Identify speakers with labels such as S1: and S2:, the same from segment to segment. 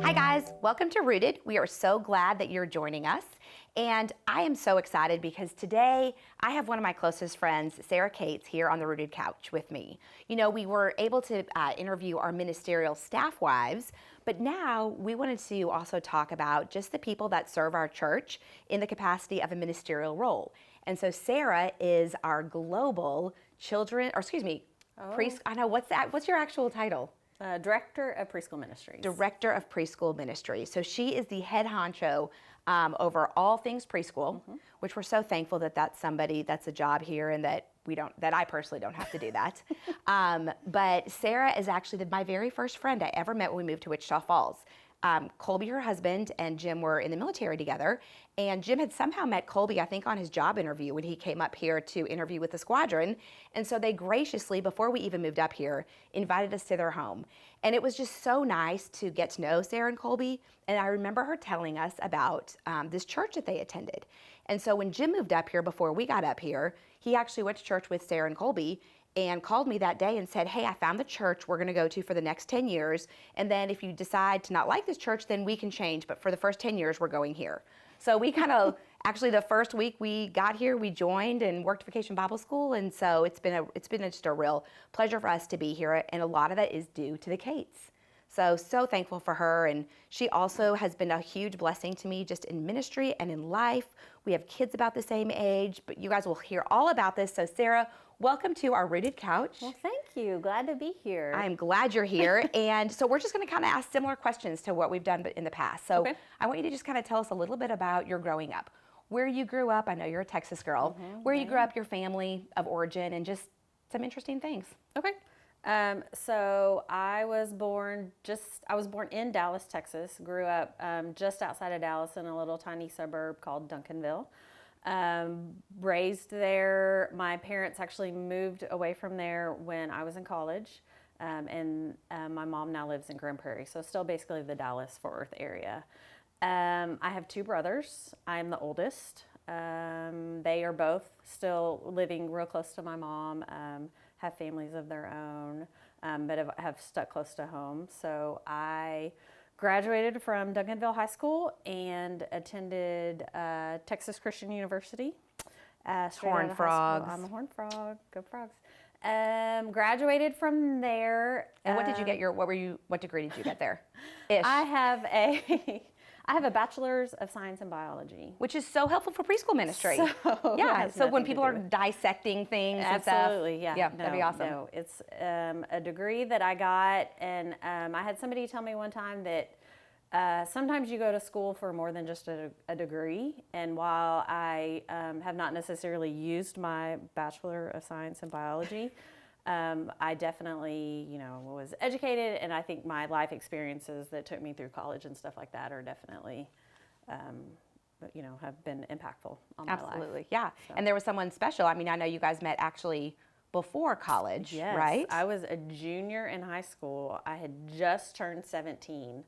S1: Hi guys, welcome to Rooted. We are so glad that you're joining us. And I am so excited because today I have one of my closest friends, Sarah Cates, here on the Rooted Couch with me. You know, we were able to interview our ministerial staff wives, but now we wanted to also talk about just the people that serve our church in the capacity of a ministerial role. And so Sarah is our global I know, what's your actual title?
S2: Director of Preschool Ministries.
S1: Director of Preschool Ministries. So she is the head honcho over all things preschool, which we're so thankful that that's a job here and that I personally don't have to do that. But Sarah is actually my very first friend I ever met when we moved to Wichita Falls. Colby, her husband, and Jim were in the military together, and Jim had somehow met Colby, I think, on his job interview when he came up here to interview with the squadron. And so they graciously, before we even moved up here, invited us to their home. And it was just so nice to get to know Sarah and Colby. And I remember her telling us about this church that they attended. And so when Jim moved up here before we got up here, he actually went to church with Sarah and Colby and called me that day and said, hey, I found the church we're going to go to for the next 10 years. And then if you decide to not like this church, then we can change. But for the first 10 years, we're going here. So we kind of, actually the first week we got here, we joined and worked Vacation Bible School. And so it's been just a real pleasure for us to be here. And a lot of that is due to the Cates. So thankful for her. And she also has been a huge blessing to me just in ministry and in life. We have kids about the same age, but you guys will hear all about this. So Sarah, welcome to our Rooted Couch.
S2: Well, thank you. Glad to be here.
S1: I'm glad you're here. And so we're just going to kind of ask similar questions to what we've done in the past. So
S2: okay.
S1: I want you to just kind of tell us a little bit about your growing up, where you grew up. I know you're a Texas girl, where you grew up, your family of origin, and just some interesting things.
S2: Okay. So I was born in Dallas, Texas, grew up just outside of Dallas in a little tiny suburb called Duncanville. Raised there. My parents actually moved away from there when I was in college. And my mom now lives in Grand Prairie, so still basically the Dallas-Fort Worth area. I have two brothers. I'm the oldest. They are both still living real close to my mom, have families of their own, but have stuck close to home. So I graduated from Duncanville High School and attended Texas Christian University.
S1: Horned Frogs.
S2: I'm a Horned Frog. Go Frogs. Graduated from there.
S1: And what degree did you get there? Ish.
S2: I have a bachelor's of science and biology,
S1: which is so helpful for preschool ministry. So when people are dissecting things
S2: absolutely,
S1: and stuff, that'd be awesome.
S2: No, it's a degree that I got, and I had somebody tell me one time that sometimes you go to school for more than just a degree. And while I have not necessarily used my Bachelor of Science and Biology, I definitely, was educated, and I think my life experiences that took me through college and stuff like that are definitely, have been impactful on my life.
S1: Absolutely, yeah. So. And there was someone special. I mean, I know you guys met actually before college,
S2: yes,
S1: right?
S2: I was a junior in high school. I had just turned 17.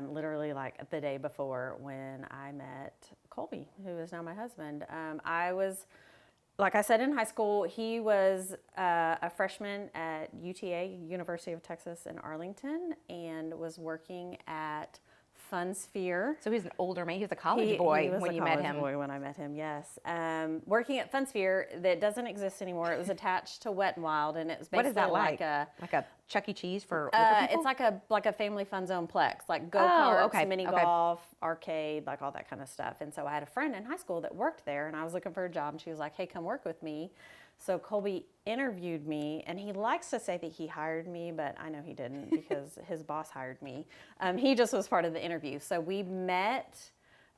S2: Literally like the day before when I met Colby, who is now my husband. I was, like I said, in high school. He was a freshman at UTA, University of Texas in Arlington, and was working at FunSphere.
S1: So he was an older man. He was a college boy when you met him.
S2: He was a college boy when I met him, yes. Working at FunSphere that doesn't exist anymore. It was attached to Wet and Wild, and it was basically
S1: what is that like a Chuck E. Cheese for older people?
S2: It's like a family fun zone plex, like go-karts, mini golf, arcade, like all that kind of stuff. And so I had a friend in high school that worked there, and I was looking for a job, and she was like, hey, come work with me. So Colby interviewed me, and he likes to say that he hired me, but I know he didn't because his boss hired me. He just was part of the interview. So we met,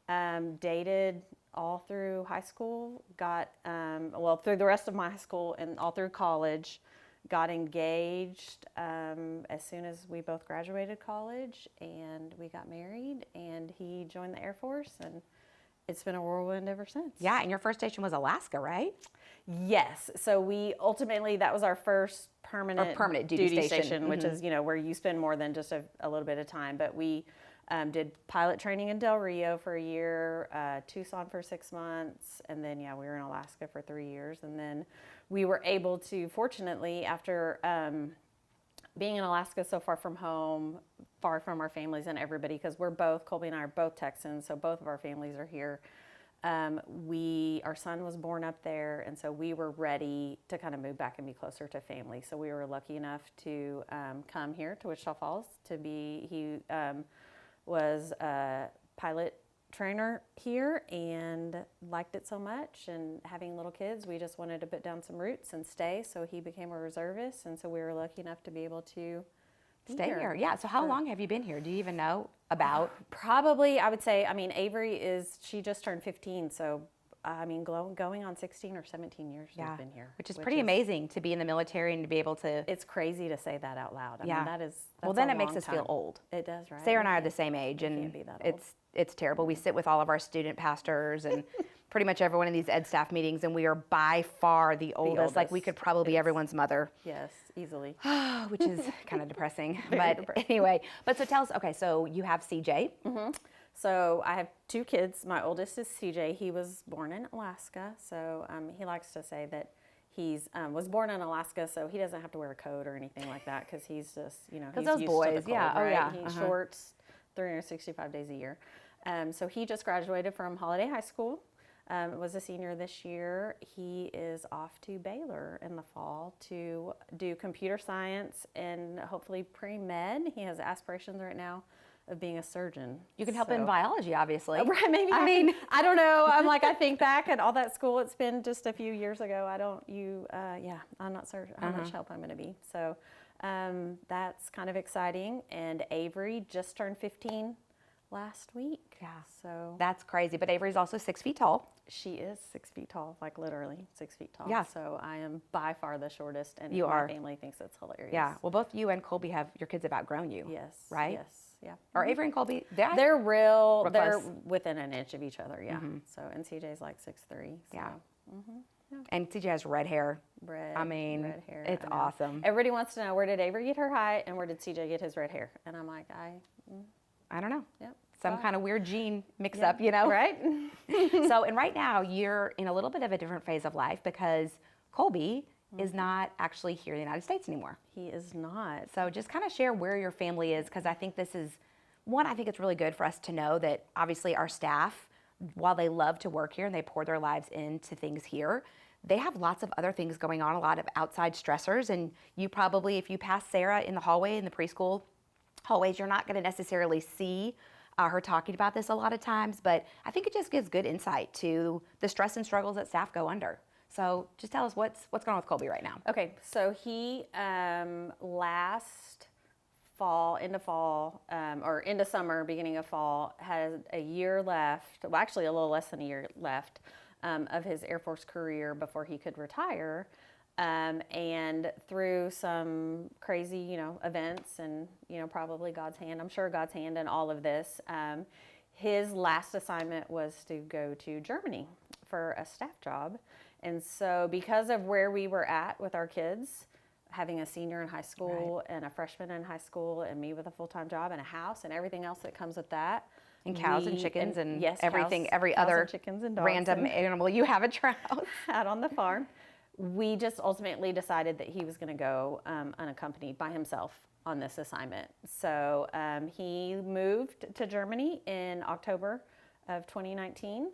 S2: dated all through high school, got, through the rest of my high school and all through college, got engaged as soon as we both graduated college, and we got married, and he joined the Air Force, and it's been a whirlwind ever since.
S1: Yeah, and your first station was Alaska, right?
S2: Yes. So that was our first permanent duty station, which is, where you spend more than just a little bit of time. But we did pilot training in Del Rio for a year, Tucson for 6 months, and then, we were in Alaska for 3 years. And then we were able to, fortunately, after being in Alaska, so far from home, far from our families and everybody, because Colby and I are both Texans, so both of our families are here. Our son was born up there, and so we were ready to kind of move back and be closer to family. So we were lucky enough to come here to Wichita Falls he was a pilot trainer here and liked it so much, and having little kids, we just wanted to put down some roots and stay. So he became a reservist, and so we were lucky enough to be able to
S1: stay here. Yeah. So how long have you been here? Do you even know about?
S2: Probably, I would say, Avery she just turned 15. So, going on 16 or 17 years she's been here.
S1: Which is pretty amazing to be in the military and to be able to.
S2: It's crazy to say that out loud. That's
S1: well, then it makes us feel old.
S2: It does, right?
S1: Sarah and I are the same age, and it's terrible. We sit with all of our student pastors and pretty much everyone in these ed staff meetings, and we are by far the oldest. Like, we could probably be everyone's mother.
S2: Yes, easily.
S1: Which is kind of depressing. Anyway, so tell us, okay, so you have CJ.
S2: Mm-hmm. So I have 2 kids. My oldest is CJ. He was born in Alaska. So he likes to say that he's was born in Alaska, so he doesn't have to wear a coat or anything like that, because he's just, he's
S1: those
S2: used
S1: boys,
S2: to the cold,
S1: yeah,
S2: right? He shorts 365 days a year. So he just graduated from Holiday High School. Was a senior this year. He is off to Baylor in the fall to do computer science and hopefully pre-med. He has aspirations right now of being a surgeon.
S1: You can help in biology, obviously.
S2: Right, maybe. I don't know. I think back at all that school. It's been just a few years ago. I'm not certain how much help I'm going to be. So that's kind of exciting. And Avery just turned 15 last week.
S1: Yeah.
S2: So
S1: that's crazy. But Avery's also 6 feet tall.
S2: She is 6 feet tall, like literally 6 feet tall.
S1: Yeah.
S2: So I am by far the shortest, and my family thinks it's hilarious.
S1: Yeah. Well, both you and Colby your kids have outgrown you.
S2: Yes.
S1: Right?
S2: Yes. Yeah.
S1: Are Avery and Colby,
S2: they're within an inch of each other. Yeah. Mm-hmm. So, and CJ's like 6'3". So.
S1: Yeah. Mm-hmm. Yeah. And CJ has red hair.
S2: Red hair.
S1: It's awesome.
S2: Everybody wants to know, where did Avery get her height and where did CJ get his red hair? And I'm like,
S1: I don't know.
S2: Yep.
S1: Some kind of weird gene mix up, you know?
S2: Right?
S1: And right now you're in a little bit of a different phase of life, because Colby is not actually here in the United States anymore.
S2: He is not.
S1: So just kind of share where your family is, because I think this is, I think it's really good for us to know that obviously our staff, while they love to work here and they pour their lives into things here, they have lots of other things going on, a lot of outside stressors. And you probably, if you pass Sarah in the hallway, in the preschool hallways, you're not going to necessarily see her talking about this a lot of times, but I think it just gives good insight to the stress and struggles that staff go under. So just tell us what's going on with Colby right now.
S2: Okay, so he last fall, or into summer, beginning of fall, has a year left, well actually a little less than a year left of his Air Force career before he could retire. And through some crazy, events and, probably God's hand, I'm sure God's hand in all of this, his last assignment was to go to Germany for a staff job. And so because of where we were at with our kids, having a senior in high school and a freshman in high school and me with a full-time job and a house and everything else that comes with that.
S1: And cows and chickens and
S2: yes,
S1: everything,
S2: cows,
S1: every other
S2: and chickens and dogs
S1: random animal you have at your house.
S2: Out on the farm. We just ultimately decided that he was going to go unaccompanied by himself on this assignment. So he moved to Germany in October of 2019.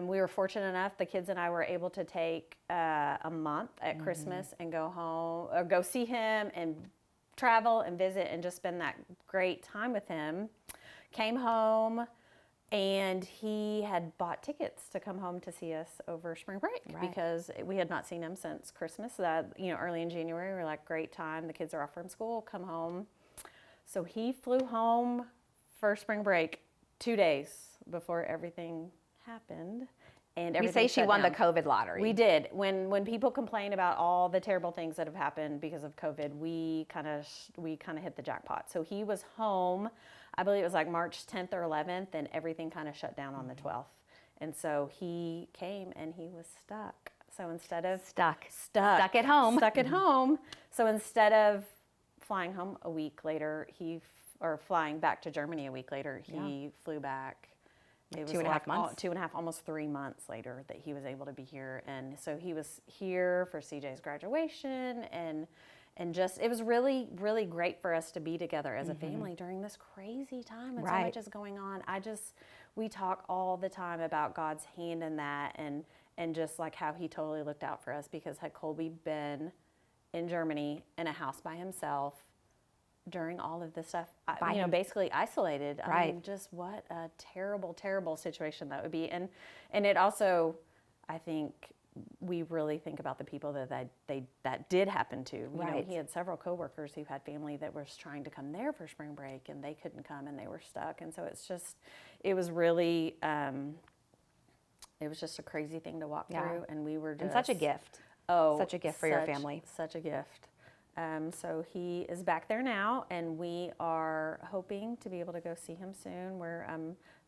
S2: We were fortunate enough, the kids and I were able to take a month at Christmas and go home, or go see him and travel and visit and just spend that great time with him. Came home, and he had bought tickets to come home to see us over spring break because we had not seen him since Christmas. Early in January, we were like, great time. The kids are off from school, come home. So he flew home for spring break 2 days before everything happened. And
S1: we say she won the COVID lottery.
S2: We did. When people complain about all the terrible things that have happened because of COVID, we kind of hit the jackpot. So he was home, I believe it was like March 10th or 11th, and everything kind of shut down on the 12th. And so he came and he was stuck. So instead of
S1: stuck at home.
S2: So instead of flying home a week later, or flying back to Germany a week later, he flew back. It was
S1: 2.5 months.
S2: 2.5, almost 3 months later that he was able to be here. And so he was here for CJ's graduation and just, it was really, really great for us to be together as a family during this crazy time, and so much is going on. We talk all the time about God's hand in that, and just like how he totally looked out for us, because had Colby been in Germany in a house by himself during all of this stuff, basically isolated. I mean, just what a terrible, terrible situation that would be. And it also, I think, we really think about the people that did happen to. You know, he had several coworkers who had family that was trying to come there for spring break, and they couldn't come, and they were stuck. And so it was really, it was just a crazy thing to walk through, and we were just...
S1: And such a gift. Oh, such a gift for your family.
S2: Such a gift. So he is back there now, and we are hoping to be able to go see him soon, where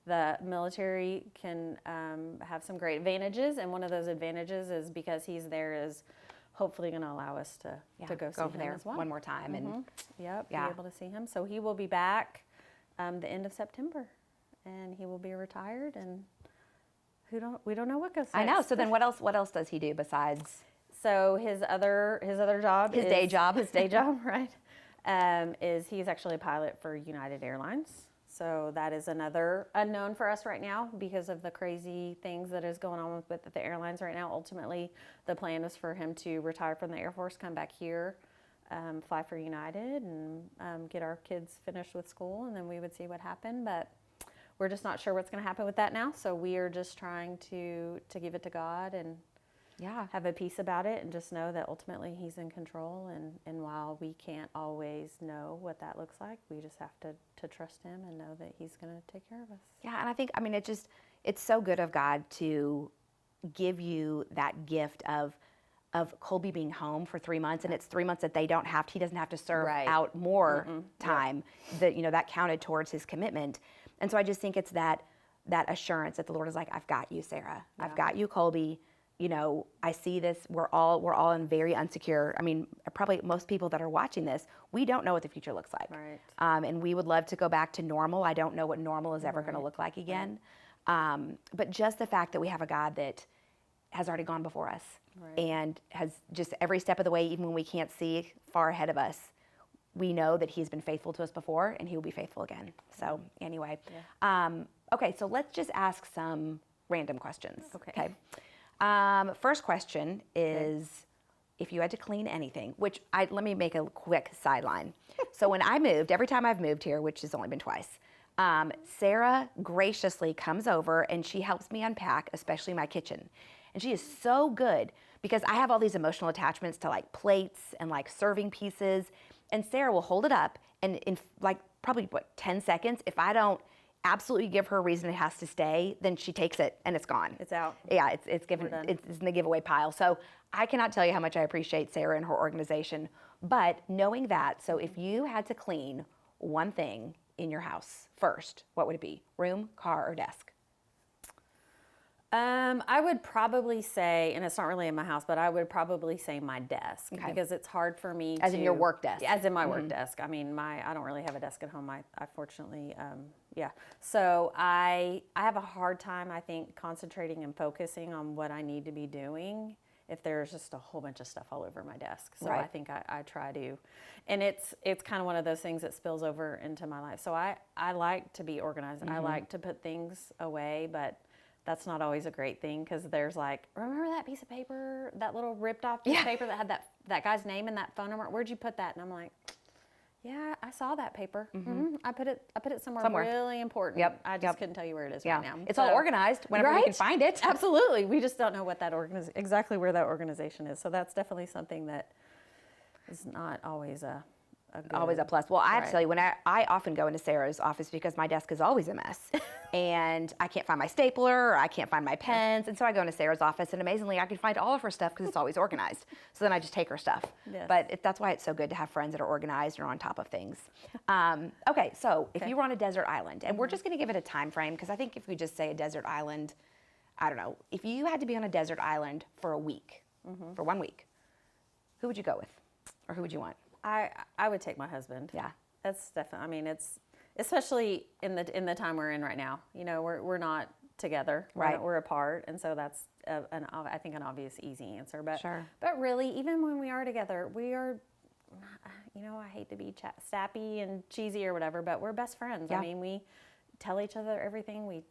S2: the military can have some great advantages, and one of those advantages is because he's there is hopefully going to allow us to go see
S1: over
S2: him
S1: there
S2: as well.
S1: one more time. And
S2: be able to see him. So he will be back the end of September, and he will be retired, and we don't know what goes next.
S1: I know. So then what else does he do besides...
S2: So his other job,
S1: day job,
S2: right, is he's actually a pilot for United Airlines. So that is another unknown for us right now because of the crazy things that is going on with the airlines right now. Ultimately, the plan is for him to retire from the Air Force, come back here, fly for United, and get our kids finished with school, and then we would see what happened. But we're just not sure what's going to happen with that now. So we are just trying to give it to God and have a peace about it, and just know that ultimately he's in control. And while we can't always know what that looks like, we just have to trust him and know that he's going to take care of us.
S1: Yeah, and I think, it's so good of God to give you that gift of Colby being home for 3 months, and it's 3 months that he doesn't have to serve out more time. That counted towards his commitment. And so I just think it's that assurance that the Lord is like, I've got you, Sarah. Yeah. I've got you, Colby. I see this. We're all in very unsecure. Probably most people that are watching this, we don't know what the future looks like.
S2: Right.
S1: And we would love to go back to normal. I don't know what normal is ever going to look like again. But just the fact that we have a God that has already gone before us and has just every step of the way, even when we can't see far ahead of us, we know that he's been faithful to us before, and he will be faithful again. So anyway, okay, so let's just ask some random questions. Okay. First question is, if you had to clean anything, let me make a quick sideline. So when I moved, every time I've moved here, which has only been twice, Sarah graciously comes over and she helps me unpack, especially my kitchen. And she is so good because I have all these emotional attachments to like plates and like serving pieces. And Sarah will hold it up, and in like probably 10 seconds, if I don't absolutely give her a reason it has to stay, then she takes it and it's gone.
S2: It's out.
S1: Yeah, it's given. It's in the giveaway pile. So I cannot tell you how much I appreciate Sarah and her organization. But knowing that, so if you had to clean one thing in your house first, what would it be? Room, car, or desk?
S2: I would probably say, and it's not really in my house, but I would probably say my desk, because it's hard for me
S1: as in your work desk.
S2: As in my work desk. I don't really have a desk at home. I fortunately, So I have a hard time, I think, concentrating and focusing on what I need to be doing if there's just a whole bunch of stuff all over my desk. So I think I try to, and it's kind of one of those things that spills over into my life. So I like to be organized. I like to put things away, but that's not always a great thing, because there's like, remember that piece of paper, that little ripped off piece of paper that had that guy's name and that phone number? Where'd you put that? And I'm like, yeah, I saw that paper. I put it somewhere really important.
S1: Yep.
S2: I just couldn't tell you where it is right now.
S1: It's all organized whenever you can find it.
S2: Absolutely. We just don't know what that exactly where that organization is. So that's definitely something that is not always
S1: always a plus. Well, I have to tell you, when I often go into Sarah's office because my desk is always a mess and I can't find my stapler, or I can't find my pens. And so I go into Sarah's office, and amazingly, I can find all of her stuff because it's always organized. So then I just take her stuff. Yes. But that's why it's so good to have friends that are organized and are on top of things. Okay, so if you were on a desert island, and we're just going to give it a time frame, because I think if we just say a desert island, I don't know, if you had to be on a desert island for a week, for 1 week, who would you go with? Or who would you want?
S2: I would take my husband.
S1: Yeah,
S2: that's definitely. It's especially in the time we're in right now. We're not together. We're apart, and so that's I think an obvious easy answer. But but really, even when we are together, we are I hate to be sappy and cheesy or whatever, but we're best friends.
S1: Yeah.
S2: I mean, we tell each other everything. We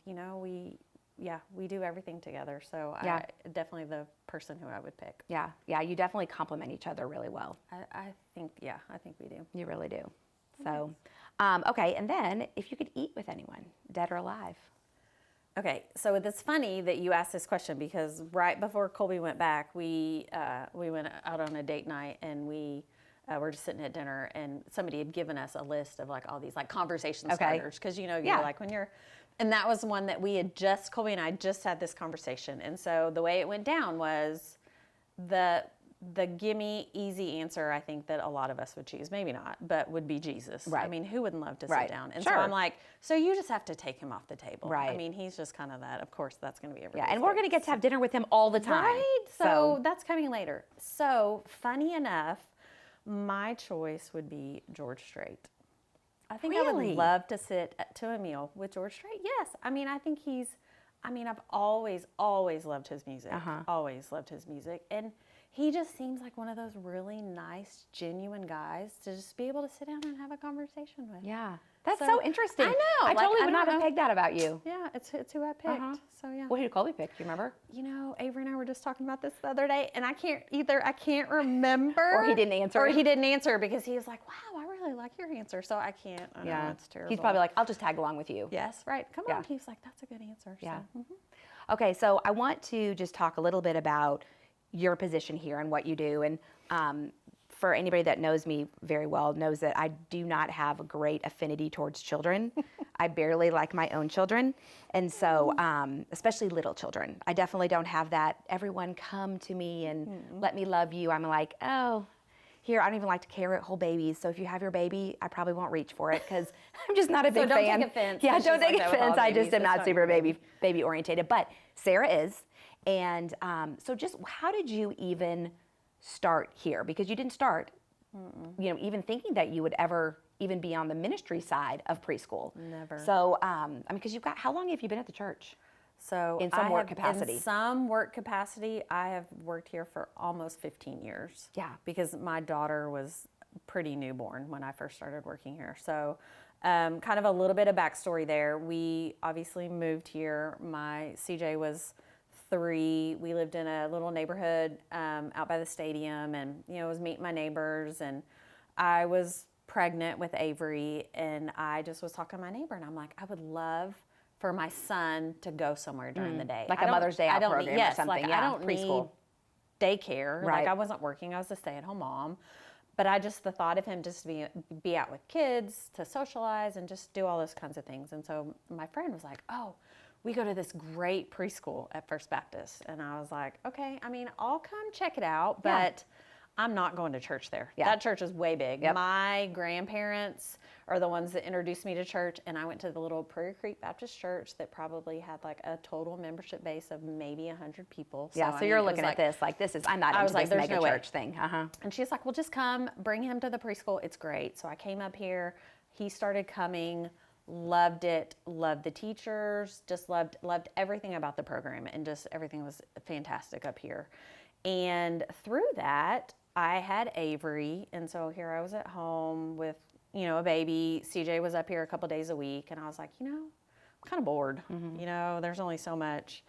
S2: do everything together. So
S1: Yeah.
S2: definitely the person who I would pick.
S1: Yeah. Yeah. You definitely complement each other really well.
S2: I think we do.
S1: You really do. So, okay. And then if you could eat with anyone, dead or alive.
S2: Okay, so it's funny that you asked this question because right before Colby went back, we went out on a date night and we were just sitting at dinner and somebody had given us a list of like all these like conversation starters because you're like when you're, and that was one that Colby and I just had this conversation, and so the way it went down was the gimme easy answer I think that a lot of us would choose, maybe not, but would be Jesus.
S1: Right.
S2: I mean, who wouldn't love to
S1: Right.
S2: sit down? And
S1: Sure.
S2: so I'm like, so you just have to take him off the table.
S1: Right.
S2: I mean, he's just kind of that. Of course, that's going to be everything.
S1: Yeah. And we're going to get to have dinner with him all the time.
S2: Right. So that's coming later. So funny enough, my choice would be George Strait. I think I
S1: Really?
S2: would love to sit to a meal with George Strait. Yes. I mean, I've always loved his music. Always loved his music. And he just seems like one of those really nice, genuine guys to just be able to sit down and have a conversation with.
S1: Yeah. That's so interesting.
S2: I know.
S1: I
S2: like,
S1: totally
S2: I
S1: would
S2: don't
S1: not have
S2: know.
S1: pegged that about you.
S2: Yeah, it's who I picked. So yeah.
S1: Well, who did Colby pick? Do you remember?
S2: Avery and I were just talking about this the other day, and I can't remember.
S1: Or he didn't answer.
S2: Or he didn't answer because he was like, wow, I really like your answer. So I can't. I know, it's terrible.
S1: He's probably like, I'll just tag along with you.
S2: yes, right. Come on. He's like, that's a good answer.
S1: Yeah.
S2: So.
S1: Okay, so I want to just talk a little bit about your position here and what you do. And for anybody that knows me very well knows that I do not have a great affinity towards children. I barely like my own children. And so, especially little children, I definitely don't have that, everyone come to me and let me love you. I'm like, oh, here, I don't even like to carry whole babies. So if you have your baby, I probably won't reach for it because I'm just not a big
S2: don't
S1: fan.
S2: take offense.
S1: Yeah,
S2: 'Cause
S1: don't
S2: she's
S1: take
S2: like that with all
S1: offense. I just
S2: babies.
S1: am
S2: That's
S1: not
S2: not
S1: super
S2: your
S1: baby orientated, but Sarah is. And so just how did you even start here? Because you didn't start, even thinking that you would ever even be on the ministry side of preschool.
S2: Never.
S1: So, because how long have you been at the church?
S2: So
S1: In some work capacity.
S2: In some work capacity, I have worked here for almost 15 years.
S1: Yeah.
S2: Because my daughter was pretty newborn when I first started working here. So kind of a little bit of backstory there. We obviously moved here. My CJ was 3. We lived in a little neighborhood out by the stadium, and was meeting my neighbors, and I was pregnant with Avery, and I just was talking to my neighbor, and I'm like, I would love for my son to go somewhere during the day,
S1: Like a Mother's Day out program or something.
S2: Like,
S1: Yeah,
S2: I don't
S1: preschool.
S2: need daycare.
S1: Right.
S2: Like I wasn't working; I was a stay-at-home mom. But the thought of him just to be out with kids, to socialize, and just do all those kinds of things. And so my friend was like, "Oh, we go to this great preschool at First Baptist," and I was like, "Okay, I mean, I'll come check it out, but I'm not going to church there.
S1: Yeah.
S2: That church is way big.
S1: Yep.
S2: My grandparents are the ones that introduced me to church, and I went to the little Prairie Creek Baptist Church that probably had like a total membership base of maybe 100 people.
S1: So
S2: I
S1: you're
S2: mean,
S1: looking at this like I'm not
S2: I
S1: into
S2: was like,
S1: this
S2: there's
S1: mega
S2: no way.
S1: church thing.
S2: And she's like, well, just come, bring him to the preschool. It's great. So I came up here. He started coming, loved it, loved the teachers, just loved everything about the program, and just everything was fantastic up here. And through that, I had Avery, and so here I was at home with, a baby. CJ was up here a couple days a week, and I was like, I'm kind of bored. There's only so much.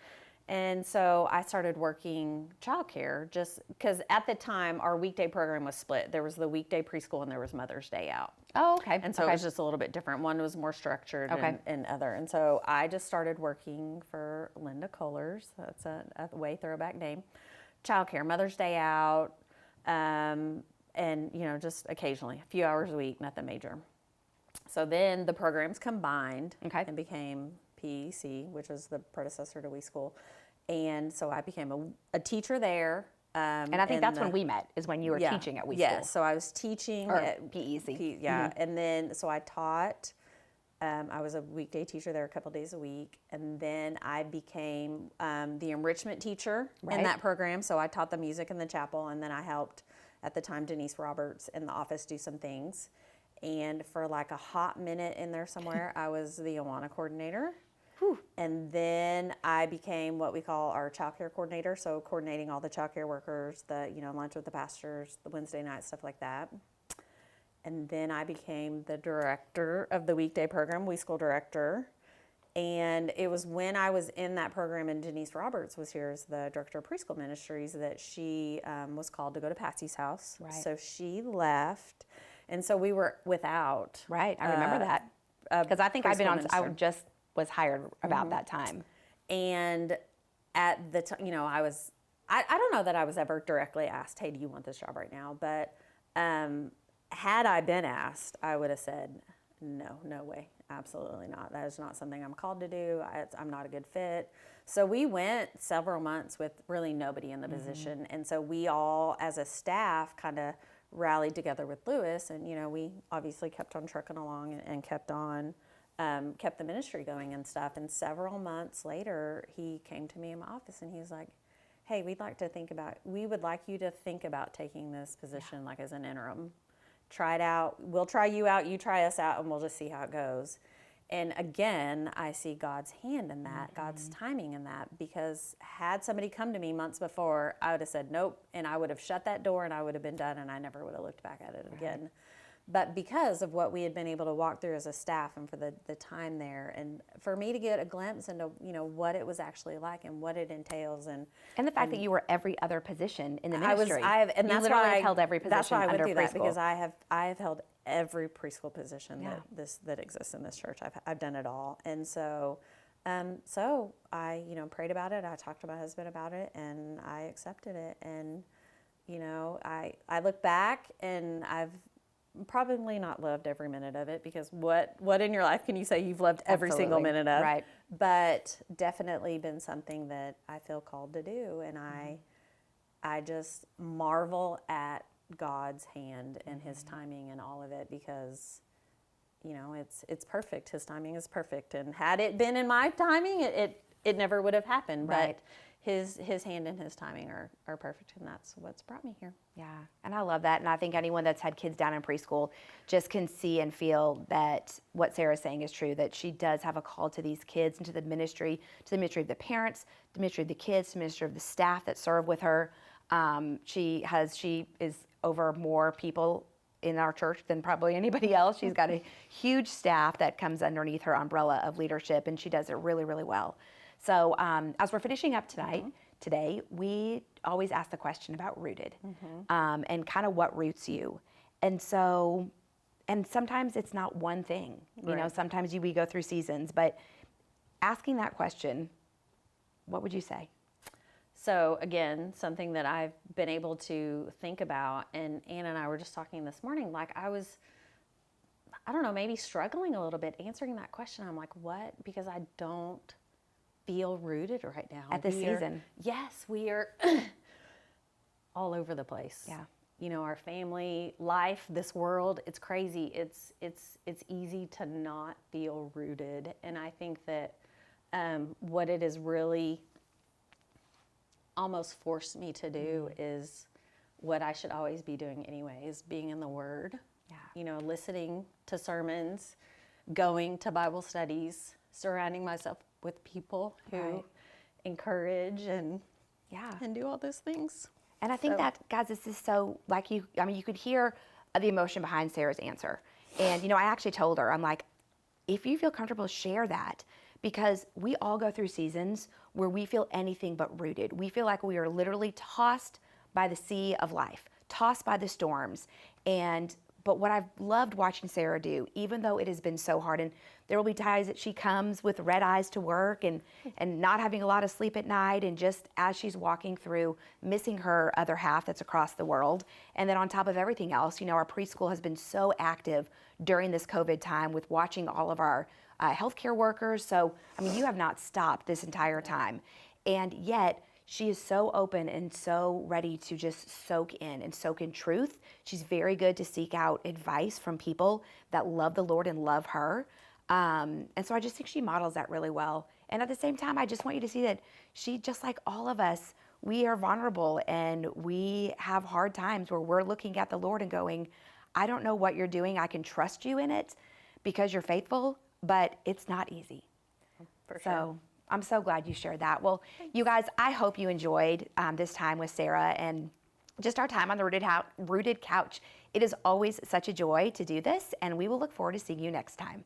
S2: And so I started working childcare just because at the time our weekday program was split. There was the weekday preschool and there was Mother's Day out.
S1: Oh, okay.
S2: And so it was just a little bit different. One was more structured and other. And so I just started working for Linda Kohlers. That's a way throwback name. Childcare, Mother's Day out, and just occasionally, a few hours a week, nothing major. So then the programs combined and became PEC, which was the predecessor to We School. And so I became a teacher there.
S1: And I think that's when we met, is when you were teaching at We School.
S2: Yes, so I was teaching at
S1: PEC.
S2: and then so I taught. I was a weekday teacher there a couple days a week, and then I became the enrichment teacher in that program. So I taught the music in the chapel, and then I helped, at the time, Denise Roberts in the office do some things. And for like a hot minute in there somewhere, I was the Awana coordinator. Whew. And then I became what we call our child care coordinator, so coordinating all the child care workers, the lunch with the pastors, the Wednesday night, stuff like that. And then I became the director of the weekday program, We School Director. And it was when I was in that program, and Denise Roberts was here as the director of Preschool Ministries, that she was called to go to Patsy's house.
S1: Right.
S2: So she left. And so we were without.
S1: Right. I remember that. Because I think I've been on, I just was hired about that time.
S2: And at the time, I don't know that I was ever directly asked, hey, do you want this job right now? But had I been asked, I would have said, no way, absolutely not. That is not something I'm called to do. I'm not a good fit. So we went several months with really nobody in the position. And so we all, as a staff, kind of rallied together with Lewis. And, we obviously kept on trucking along and kept the ministry going and stuff. And several months later, he came to me in my office and he's like, hey, we would like you to think about taking this position like as an interim. Try it out. We'll try you out, you try us out, and we'll just see how it goes. And again, I see God's hand in that, God's timing in that, because had somebody come to me months before, I would have said nope, and I would have shut that door and I would have been done and I never would have looked back at it again. But because of what we had been able to walk through as a staff and for the time there, and for me to get a glimpse into what it was actually like and what it entails, and
S1: the fact that you were every other position in the
S2: I
S1: ministry.
S2: and that's why I
S1: held every position.
S2: That's why I went
S1: under
S2: through that,
S1: preschool.
S2: because I have held every preschool position that exists in this church. I've done it all, and so I prayed about it. I talked to my husband about it, and I accepted it. And I look back and I've probably not loved every minute of it, because what in your life can you say you've loved every single minute of?
S1: Right.
S2: But definitely been something that I feel called to do, and I just marvel at God's hand and His timing and all of it, because it's perfect. His timing is perfect, and had it been in my timing, it never would have happened.
S1: Right.
S2: But His hand and His timing are perfect, and that's what's brought me here.
S1: Yeah, and I love that. And I think anyone that's had kids down in preschool just can see and feel that what Sarah's saying is true, that she does have a call to these kids and to the ministry of the parents, the ministry of the kids, the ministry of the staff that serve with her. She is over more people in our church than probably anybody else. She's got a huge staff that comes underneath her umbrella of leadership, and she does it really, really well. So as we're finishing up today, we always ask the question about rooted, and kind of what roots you. And so, and sometimes it's not one thing.
S2: Right.
S1: Sometimes we go through seasons, but asking that question, what would you say?
S2: So again, something that I've been able to think about, and Ann and I were just talking this morning, like I don't know, maybe struggling a little bit answering that question. I'm like, what? Because I don't feel rooted right now.
S1: At this season.
S2: Yes, we are all over the place.
S1: Yeah.
S2: Our family, life, this world, it's crazy. It's easy to not feel rooted. And I think that what it has really almost forced me to do is what I should always be doing anyways, being in the Word, listening to sermons, going to Bible studies, surrounding myself with people who encourage and do all those things.
S1: And I think that, guys, this is so, you could hear the emotion behind Sarah's answer. And, I actually told her, I'm like, if you feel comfortable, share that. Because we all go through seasons where we feel anything but rooted. We feel like we are literally tossed by the sea of life, tossed by the storms. But what I've loved watching Sarah do, even though it has been so hard, and there will be times that she comes with red eyes to work and not having a lot of sleep at night, and just as she's walking through, missing her other half that's across the world. And then on top of everything else, our preschool has been so active during this COVID time with watching all of our healthcare workers. So, you have not stopped this entire time. And yet, she is so open and so ready to just soak in truth. She's very good to seek out advice from people that love the Lord and love her. And so I just think she models that really well. And at the same time, I just want you to see that she, just like all of us, we are vulnerable and we have hard times where we're looking at the Lord and going, I don't know what you're doing. I can trust you in it because you're faithful, but it's not easy.
S2: For sure.
S1: So I'm so glad you shared that. Well, you guys, I hope you enjoyed this time with Sarah and just our time on the Rooted Couch It is always such a joy to do this, and we will look forward to seeing you next time.